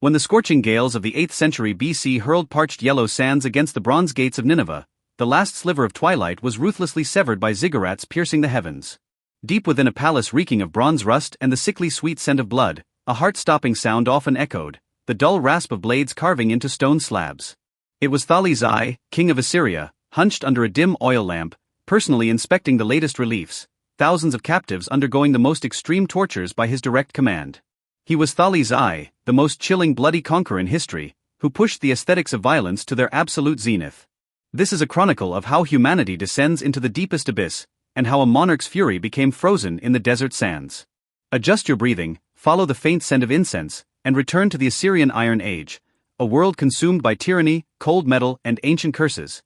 When the scorching gales of the 8th century BC hurled parched yellow sands against the bronze gates of Nineveh, the last sliver of twilight was ruthlessly severed by ziggurats piercing the heavens. Deep within a palace reeking of bronze rust and the sickly sweet scent of blood, a heart-stopping sound often echoed, the dull rasp of blades carving into stone slabs. It was Thales I, king of Assyria, hunched under a dim oil lamp, personally inspecting the latest reliefs, thousands of captives undergoing the most extreme tortures by his direct command. He was Thales I, the most chilling bloody conqueror in history, who pushed the aesthetics of violence to their absolute zenith. This is a chronicle of how humanity descends into the deepest abyss, and how a monarch's fury became frozen in the desert sands. Adjust your breathing, follow the faint scent of incense, and return to the Assyrian Iron Age, a world consumed by tyranny, cold metal, and ancient curses.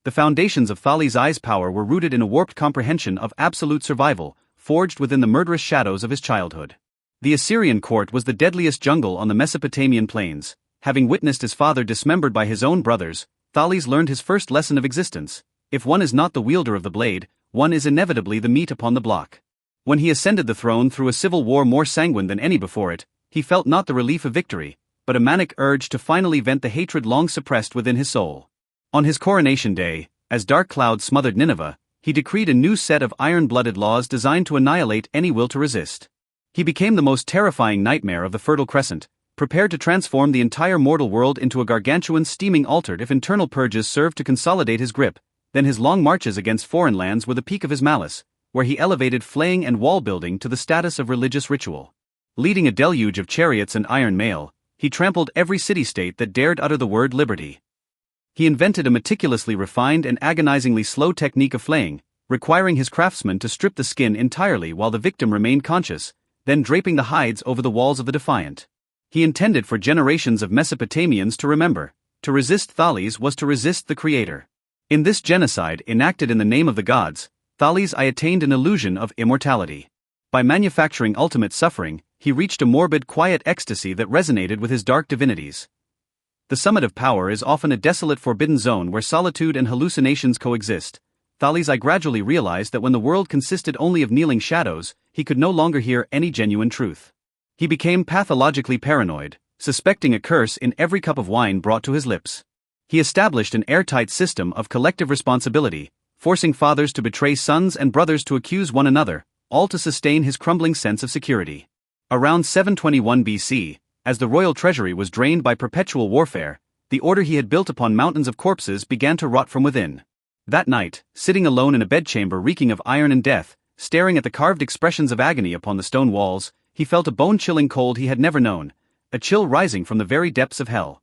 The foundations of Thales I's power were rooted in a warped comprehension of absolute survival, forged within the murderous shadows of his childhood. The Assyrian court was the deadliest jungle on the Mesopotamian plains. Having witnessed his father dismembered by his own brothers, Thales learned his first lesson of existence: if one is not the wielder of the blade, one is inevitably the meat upon the block. When he ascended the throne through a civil war more sanguine than any before it, he felt not the relief of victory, but a manic urge to finally vent the hatred long suppressed within his soul. On his coronation day, as dark clouds smothered Nineveh, he decreed a new set of iron-blooded laws designed to annihilate any will to resist. He became the most terrifying nightmare of the Fertile Crescent, prepared to transform the entire mortal world into a gargantuan steaming altar if internal purges served to consolidate his grip. Then his long marches against foreign lands were the peak of his malice, where he elevated flaying and wall-building to the status of religious ritual. Leading a deluge of chariots and iron mail, he trampled every city-state that dared utter the word liberty. He invented a meticulously refined and agonizingly slow technique of flaying, requiring his craftsmen to strip the skin entirely while the victim remained conscious, then draping the hides over the walls of the defiant. He intended for generations of Mesopotamians to remember: to resist Thales was to resist the Creator. In this genocide enacted in the name of the gods, Thales I attained an illusion of immortality. By manufacturing ultimate suffering, he reached a morbid quiet ecstasy that resonated with his dark divinities. The summit of power is often a desolate forbidden zone where solitude and hallucinations coexist. Thales I gradually realized that when the world consisted only of kneeling shadows, he could no longer hear any genuine truth. He became pathologically paranoid, suspecting a curse in every cup of wine brought to his lips. He established an airtight system of collective responsibility, forcing fathers to betray sons and brothers to accuse one another, all to sustain his crumbling sense of security. Around 721 BC, as the royal treasury was drained by perpetual warfare, the order he had built upon mountains of corpses began to rot from within. That night, sitting alone in a bedchamber reeking of iron and death, staring at the carved expressions of agony upon the stone walls, he felt a bone-chilling cold he had never known, a chill rising from the very depths of hell.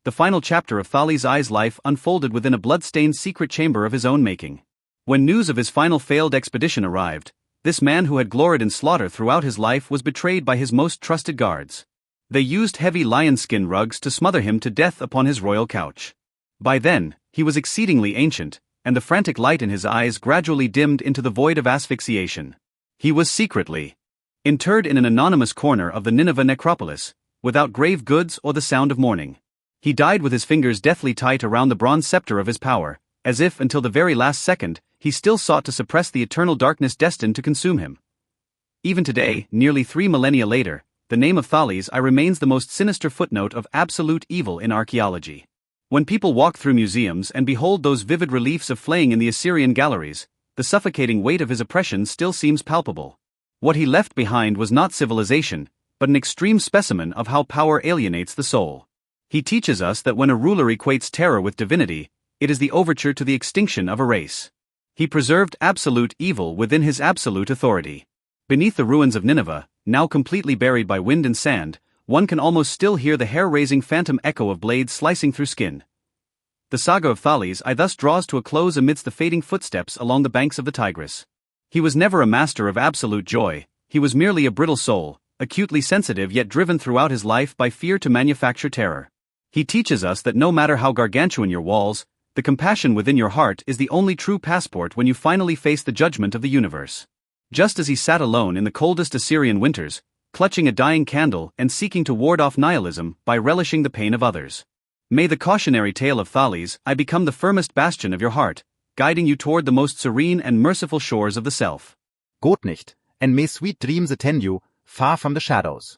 The final chapter of Thales I's life unfolded within a blood-stained secret chamber of his own making. When news of his final failed expedition arrived, this man who had gloried in slaughter throughout his life was betrayed by his most trusted guards. They used heavy lion-skin rugs to smother him to death upon his royal couch. By then, he was exceedingly ancient, and the frantic light in his eyes gradually dimmed into the void of asphyxiation. He was secretly interred in an anonymous corner of the Nineveh necropolis, without grave goods or the sound of mourning. He died with his fingers deathly tight around the bronze scepter of his power, as if until the very last second, he still sought to suppress the eternal darkness destined to consume him. Even today, nearly 3 millennia later, the name of Thales I remains the most sinister footnote of absolute evil in archaeology. When people walk through museums and behold those vivid reliefs of flaying in the Assyrian galleries, the suffocating weight of his oppression still seems palpable. What he left behind was not civilization, but an extreme specimen of how power alienates the soul. He teaches us that when a ruler equates terror with divinity, it is the overture to the extinction of a race. He preserved absolute evil within his absolute authority. Beneath the ruins of Nineveh, now completely buried by wind and sand, one can almost still hear the hair-raising phantom echo of blades slicing through skin. The saga of Thales I thus draws to a close amidst the fading footsteps along the banks of the Tigris. He was never a master of absolute joy, he was merely a brittle soul, acutely sensitive yet driven throughout his life by fear to manufacture terror. He teaches us that no matter how gargantuan your walls, the compassion within your heart is the only true passport when you finally face the judgment of the universe. Just as he sat alone in the coldest Assyrian winters, clutching a dying candle and seeking to ward off nihilism by relishing the pain of others. May the cautionary tale of Thales I become the firmest bastion of your heart, guiding you toward the most serene and merciful shores of the self. Good night, and may sweet dreams attend you, far from the shadows.